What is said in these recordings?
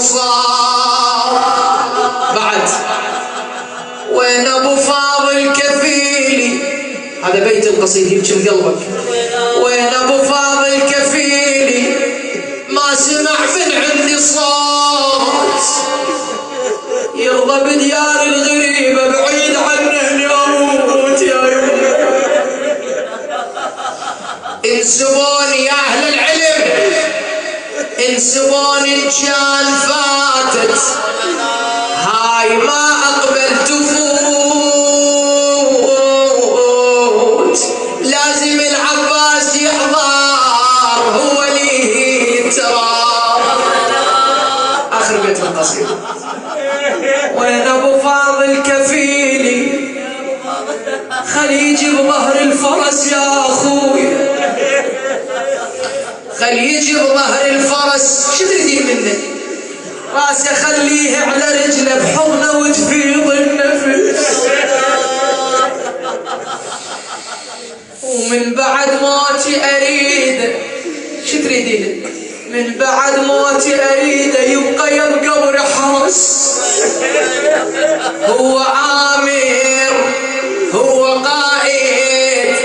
الوصال بعد. وين ابو فاضل كفيلي، هذا بيت القصيد يبكي قلبك. وين ابو فاضل كفيلي ما سمع من عندي صوت، يرضى بديار الغريبة بعيد عنه يموت يا يموت. انسبوني يا اهل العلم، انسبوني ان كان فاتت هاي ما اقبل تفوت. لازم العباس يحضر هو لي ترى. اخر بيت القصيدة. وين ابو فاضل كفيلي خلي يجي بظهر الفرس يا اخوي، خلي يجي بظهر الفرس. شو تريدين منه؟ راسه خليه على رجله بحضنه وتفيض النفس. ومن بعد موتي اريده، شو تريدين؟ من بعد موتي اريده يبقى بقبر حرس. هو عامر هو قائد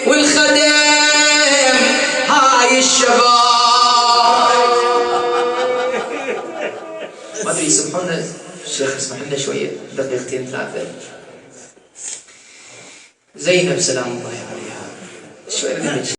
والخدم هاي الشباب. ما ادري يسمحونا الشيخ اسمح لنا شويه دقيقتين ثلاثه. زينب سلام الله عليها شويه